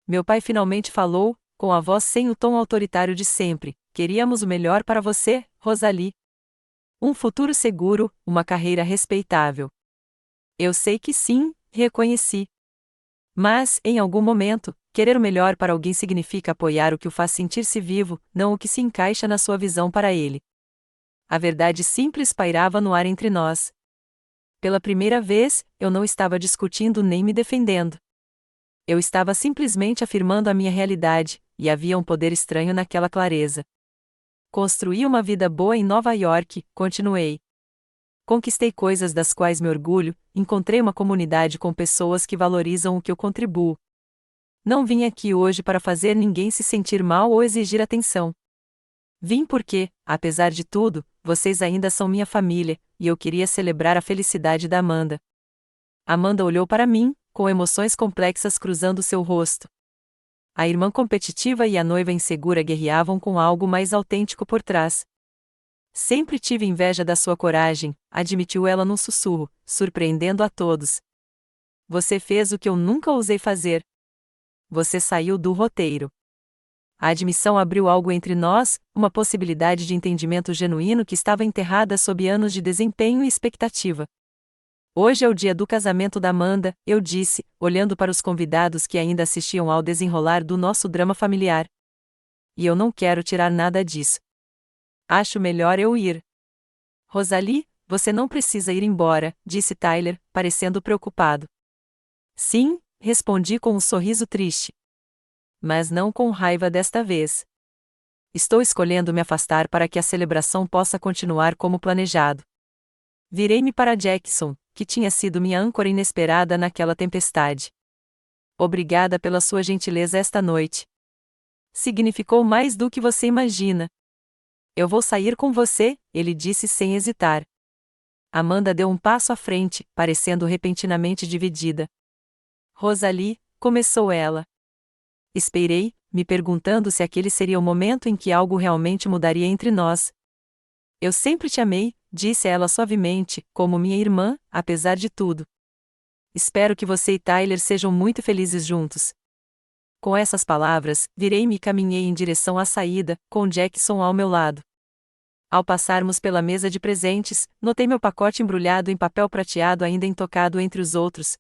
Meu pai finalmente falou, com a voz sem o tom autoritário de sempre: queríamos o melhor para você, Rosalie. Um futuro seguro, uma carreira respeitável. Eu sei que sim, reconheci. Mas, em algum momento, querer o melhor para alguém significa apoiar o que o faz sentir-se vivo, não o que se encaixa na sua visão para ele. A verdade simples pairava no ar entre nós. Pela primeira vez, eu não estava discutindo nem me defendendo. Eu estava simplesmente afirmando a minha realidade, e havia um poder estranho naquela clareza. Construí uma vida boa em Nova York, continuei. Conquistei coisas das quais me orgulho, encontrei uma comunidade com pessoas que valorizam o que eu contribuo. Não vim aqui hoje para fazer ninguém se sentir mal ou exigir atenção. Vim porque, apesar de tudo, vocês ainda são minha família, e eu queria celebrar a felicidade da Amanda. Amanda olhou para mim, com emoções complexas cruzando seu rosto. A irmã competitiva e a noiva insegura guerreavam com algo mais autêntico por trás. Sempre tive inveja da sua coragem, admitiu ela num sussurro, surpreendendo a todos. Você fez o que eu nunca ousei fazer. Você saiu do roteiro. A admissão abriu algo entre nós, uma possibilidade de entendimento genuíno que estava enterrada sob anos de desempenho e expectativa. Hoje é o dia do casamento da Amanda, eu disse, olhando para os convidados que ainda assistiam ao desenrolar do nosso drama familiar. E eu não quero tirar nada disso. Acho melhor eu ir. Rosalie, você não precisa ir embora, disse Tyler, parecendo preocupado. Sim, respondi com um sorriso triste. Mas não com raiva desta vez. Estou escolhendo me afastar para que a celebração possa continuar como planejado. Virei-me para Jackson, que tinha sido minha âncora inesperada naquela tempestade. Obrigada pela sua gentileza esta noite. Significou mais do que você imagina. Eu vou sair com você, ele disse sem hesitar. Amanda deu um passo à frente, parecendo repentinamente dividida. Rosalie, começou ela. Esperei, me perguntando se aquele seria o momento em que algo realmente mudaria entre nós. Eu sempre te amei, disse ela suavemente, como minha irmã, apesar de tudo. Espero que você e Tyler sejam muito felizes juntos. Com essas palavras, virei-me e caminhei em direção à saída, com Jackson ao meu lado. Ao passarmos pela mesa de presentes, notei meu pacote embrulhado em papel prateado ainda intocado entre os outros.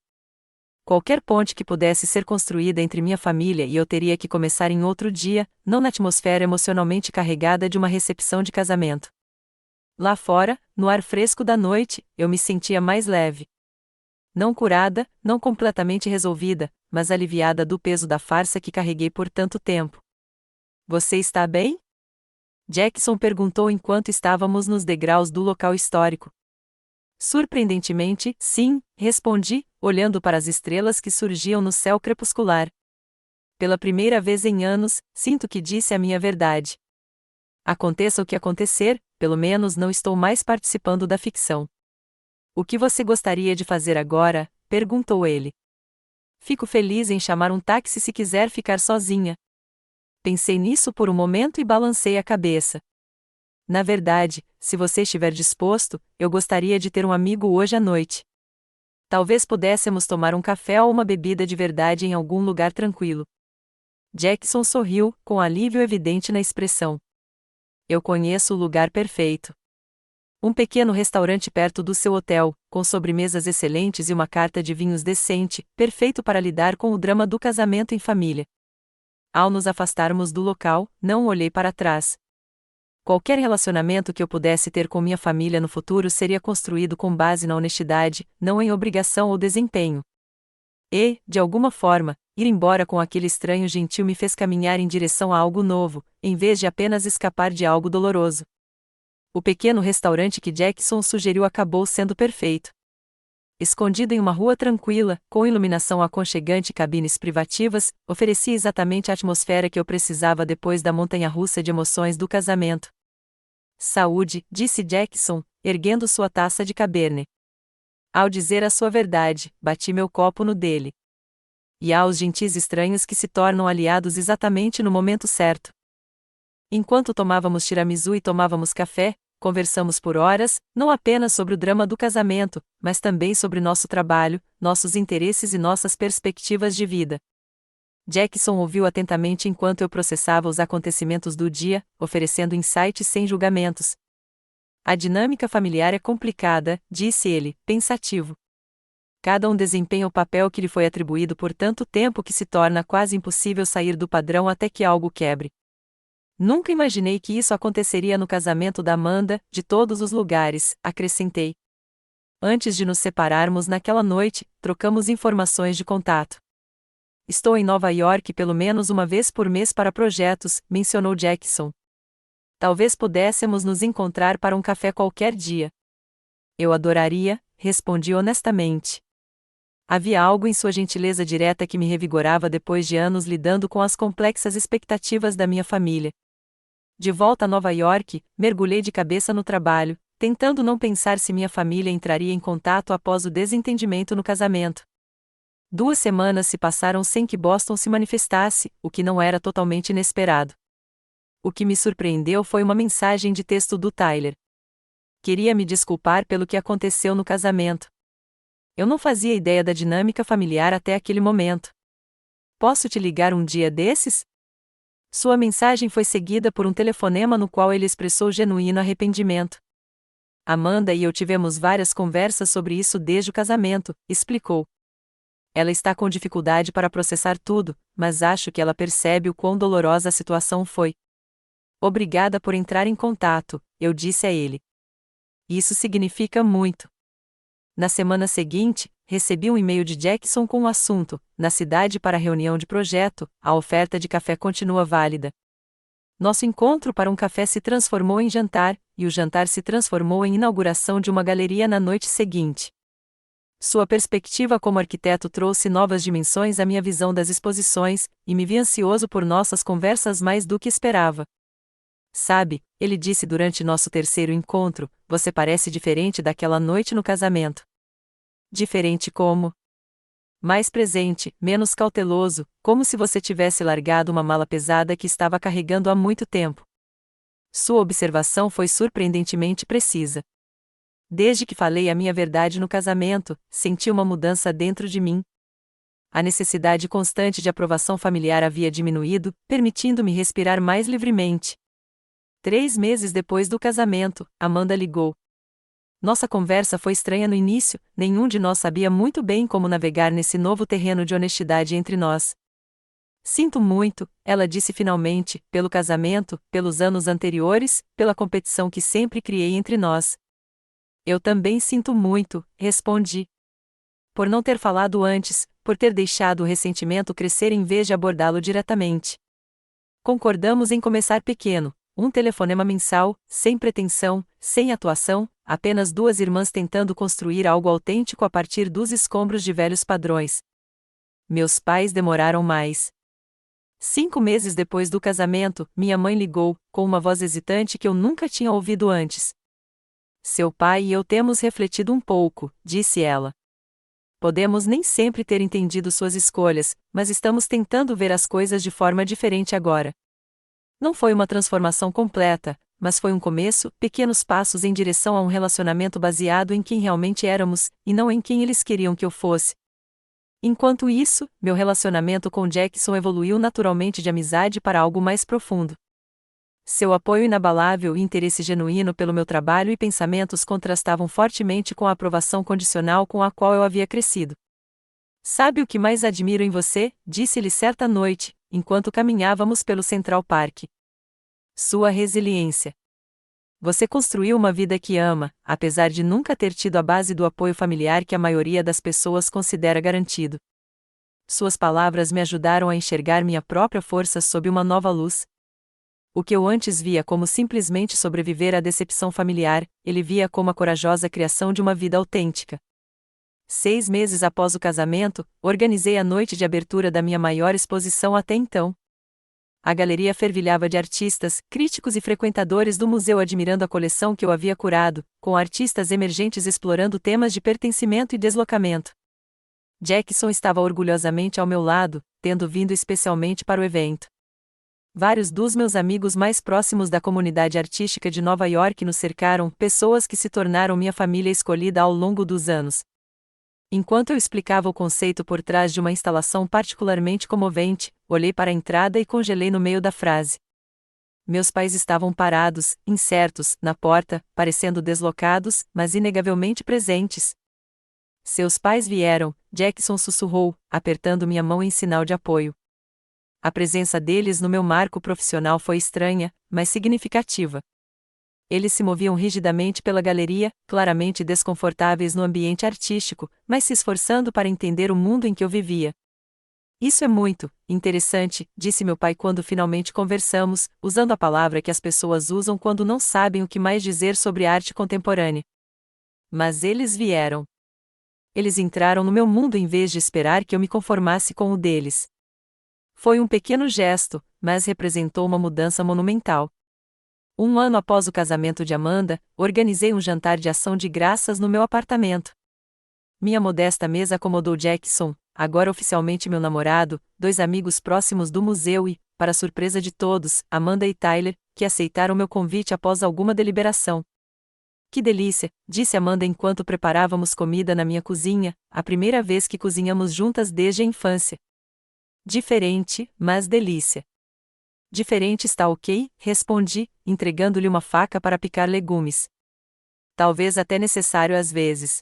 Qualquer ponte que pudesse ser construída entre minha família e eu teria que começar em outro dia, não na atmosfera emocionalmente carregada de uma recepção de casamento. Lá fora, no ar fresco da noite, eu me sentia mais leve. Não curada, não completamente resolvida, mas aliviada do peso da farsa que carreguei por tanto tempo. Você está bem? Jackson perguntou enquanto estávamos nos degraus do local histórico. Surpreendentemente, sim, respondi, olhando para as estrelas que surgiam no céu crepuscular. Pela primeira vez em anos, sinto que disse a minha verdade. Aconteça o que acontecer, pelo menos não estou mais participando da ficção. O que você gostaria de fazer agora? Perguntou ele. Fico feliz em chamar um táxi se quiser ficar sozinha. Pensei nisso por um momento e balancei a cabeça. Na verdade, se você estiver disposto, eu gostaria de ter um amigo hoje à noite. Talvez pudéssemos tomar um café ou uma bebida de verdade em algum lugar tranquilo. Jackson sorriu, com alívio evidente na expressão. Eu conheço o lugar perfeito. Um pequeno restaurante perto do seu hotel, com sobremesas excelentes e uma carta de vinhos decente, perfeito para lidar com o drama do casamento em família. Ao nos afastarmos do local, não olhei para trás. Qualquer relacionamento que eu pudesse ter com minha família no futuro seria construído com base na honestidade, não em obrigação ou desempenho. E, de alguma forma, ir embora com aquele estranho gentil me fez caminhar em direção a algo novo, em vez de apenas escapar de algo doloroso. O pequeno restaurante que Jackson sugeriu acabou sendo perfeito. Escondido em uma rua tranquila, com iluminação aconchegante e cabines privativas, oferecia exatamente a atmosfera que eu precisava depois da montanha-russa de emoções do casamento. Saúde, disse Jackson, erguendo sua taça de Cabernet. Ao dizer a sua verdade, bati meu copo no dele. E há os gentis estranhos que se tornam aliados exatamente no momento certo. Enquanto tomávamos tiramisu e tomávamos café, conversamos por horas, não apenas sobre o drama do casamento, mas também sobre nosso trabalho, nossos interesses e nossas perspectivas de vida. Jackson ouviu atentamente enquanto eu processava os acontecimentos do dia, oferecendo insights sem julgamentos. A dinâmica familiar é complicada, disse ele, pensativo. Cada um desempenha o papel que lhe foi atribuído por tanto tempo que se torna quase impossível sair do padrão até que algo quebre. Nunca imaginei que isso aconteceria no casamento da Amanda, de todos os lugares, acrescentei. Antes de nos separarmos naquela noite, trocamos informações de contato. Estou em Nova York pelo menos uma vez por mês para projetos, mencionou Jackson. Talvez pudéssemos nos encontrar para um café qualquer dia. Eu adoraria, respondi honestamente. Havia algo em sua gentileza direta que me revigorava depois de anos lidando com as complexas expectativas da minha família. De volta a Nova York, mergulhei de cabeça no trabalho, tentando não pensar se minha família entraria em contato após o desentendimento no casamento. 2 semanas se passaram sem que Boston se manifestasse, o que não era totalmente inesperado. O que me surpreendeu foi uma mensagem de texto do Tyler. Queria me desculpar pelo que aconteceu no casamento. Eu não fazia ideia da dinâmica familiar até aquele momento. Posso te ligar um dia desses? Sua mensagem foi seguida por um telefonema no qual ele expressou genuíno arrependimento. Amanda e eu tivemos várias conversas sobre isso desde o casamento, explicou. Ela está com dificuldade para processar tudo, mas acho que ela percebe o quão dolorosa a situação foi. Obrigada por entrar em contato, eu disse a ele. Isso significa muito. Na semana seguinte, recebi um e-mail de Jackson com o assunto: na cidade para a reunião de projeto, a oferta de café continua válida. Nosso encontro para um café se transformou em jantar, e o jantar se transformou em inauguração de uma galeria na noite seguinte. Sua perspectiva como arquiteto trouxe novas dimensões à minha visão das exposições, e me vi ansioso por nossas conversas mais do que esperava. Sabe, ele disse durante nosso terceiro encontro, você parece diferente daquela noite no casamento. Diferente como? Mais presente, menos cauteloso, como se você tivesse largado uma mala pesada que estava carregando há muito tempo. Sua observação foi surpreendentemente precisa. Desde que falei a minha verdade no casamento, senti uma mudança dentro de mim. A necessidade constante de aprovação familiar havia diminuído, permitindo-me respirar mais livremente. 3 meses depois do casamento, Amanda ligou. Nossa conversa foi estranha no início, nenhum de nós sabia muito bem como navegar nesse novo terreno de honestidade entre nós. Sinto muito, ela disse finalmente, pelo casamento, pelos anos anteriores, pela competição que sempre criei entre nós. Eu também sinto muito, respondi. Por não ter falado antes, por ter deixado o ressentimento crescer em vez de abordá-lo diretamente. Concordamos em começar pequeno. Um telefonema mensal, sem pretensão, sem atuação, apenas 2 irmãs tentando construir algo autêntico a partir dos escombros de velhos padrões. Meus pais demoraram mais. 5 meses depois do casamento, minha mãe ligou, com uma voz hesitante que eu nunca tinha ouvido antes. Seu pai e eu temos refletido um pouco, disse ela. Podemos nem sempre ter entendido suas escolhas, mas estamos tentando ver as coisas de forma diferente agora. Não foi uma transformação completa, mas foi um começo, pequenos passos em direção a um relacionamento baseado em quem realmente éramos, e não em quem eles queriam que eu fosse. Enquanto isso, meu relacionamento com Jackson evoluiu naturalmente de amizade para algo mais profundo. Seu apoio inabalável e interesse genuíno pelo meu trabalho e pensamentos contrastavam fortemente com a aprovação condicional com a qual eu havia crescido. Sabe o que mais admiro em você? Disse-lhe certa noite, enquanto caminhávamos pelo Central Park. Sua resiliência. Você construiu uma vida que ama, apesar de nunca ter tido a base do apoio familiar que a maioria das pessoas considera garantido. Suas palavras me ajudaram a enxergar minha própria força sob uma nova luz. O que eu antes via como simplesmente sobreviver à decepção familiar, ele via como a corajosa criação de uma vida autêntica. 6 meses após o casamento, organizei a noite de abertura da minha maior exposição até então. A galeria fervilhava de artistas, críticos e frequentadores do museu admirando a coleção que eu havia curado, com artistas emergentes explorando temas de pertencimento e deslocamento. Jackson estava orgulhosamente ao meu lado, tendo vindo especialmente para o evento. Vários dos meus amigos mais próximos da comunidade artística de Nova York nos cercaram, pessoas que se tornaram minha família escolhida ao longo dos anos. Enquanto eu explicava o conceito por trás de uma instalação particularmente comovente, olhei para a entrada e congelei no meio da frase. Meus pais estavam parados, incertos, na porta, parecendo deslocados, mas inegavelmente presentes. Seus pais vieram, Jackson sussurrou, apertando minha mão em sinal de apoio. A presença deles no meu marco profissional foi estranha, mas significativa. Eles se moviam rigidamente pela galeria, claramente desconfortáveis no ambiente artístico, mas se esforçando para entender o mundo em que eu vivia. Isso é muito interessante, disse meu pai quando finalmente conversamos, usando a palavra que as pessoas usam quando não sabem o que mais dizer sobre arte contemporânea. Mas eles vieram. Eles entraram no meu mundo em vez de esperar que eu me conformasse com o deles. Foi um pequeno gesto, mas representou uma mudança monumental. Um ano após o casamento de Amanda, organizei um jantar de ação de graças no meu apartamento. Minha modesta mesa acomodou Jackson, agora oficialmente meu namorado, 2 amigos próximos do museu e, para surpresa de todos, Amanda e Tyler, que aceitaram meu convite após alguma deliberação. Que delícia, disse Amanda enquanto preparávamos comida na minha cozinha, a primeira vez que cozinhamos juntas desde a infância. Diferente, mas delícia. Diferente está ok, respondi, entregando-lhe uma faca para picar legumes. Talvez até necessário às vezes.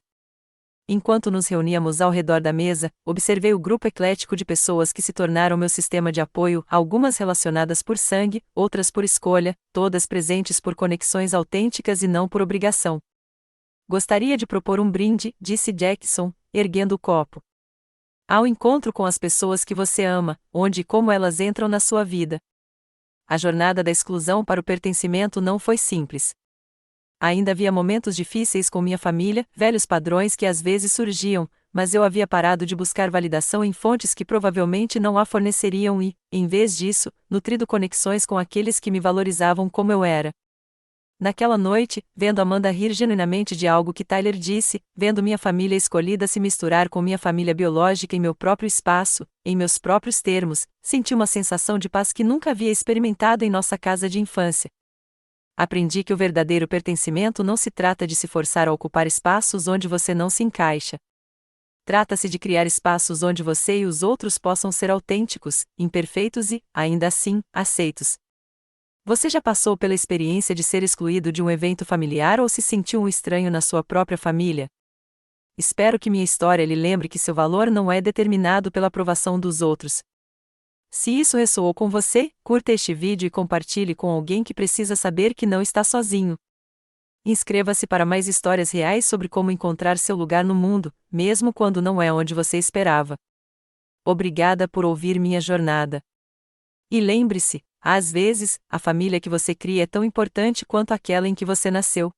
Enquanto nos reuníamos ao redor da mesa, observei o grupo eclético de pessoas que se tornaram meu sistema de apoio, algumas relacionadas por sangue, outras por escolha, todas presentes por conexões autênticas e não por obrigação. Gostaria de propor um brinde, disse Jackson, erguendo o copo. Ao encontro com as pessoas que você ama, onde e como elas entram na sua vida. A jornada da exclusão para o pertencimento não foi simples. Ainda havia momentos difíceis com minha família, velhos padrões que às vezes surgiam, mas eu havia parado de buscar validação em fontes que provavelmente não a forneceriam e, em vez disso, nutrido conexões com aqueles que me valorizavam como eu era. Naquela noite, vendo Amanda rir genuinamente de algo que Tyler disse, vendo minha família escolhida se misturar com minha família biológica em meu próprio espaço, em meus próprios termos, senti uma sensação de paz que nunca havia experimentado em nossa casa de infância. Aprendi que o verdadeiro pertencimento não se trata de se forçar a ocupar espaços onde você não se encaixa. Trata-se de criar espaços onde você e os outros possam ser autênticos, imperfeitos e, ainda assim, aceitos. Você já passou pela experiência de ser excluído de um evento familiar ou se sentiu um estranho na sua própria família? Espero que minha história lhe lembre que seu valor não é determinado pela aprovação dos outros. Se isso ressoou com você, curta este vídeo e compartilhe com alguém que precisa saber que não está sozinho. Inscreva-se para mais histórias reais sobre como encontrar seu lugar no mundo, mesmo quando não é onde você esperava. Obrigada por ouvir minha jornada. E lembre-se, às vezes, a família que você cria é tão importante quanto aquela em que você nasceu.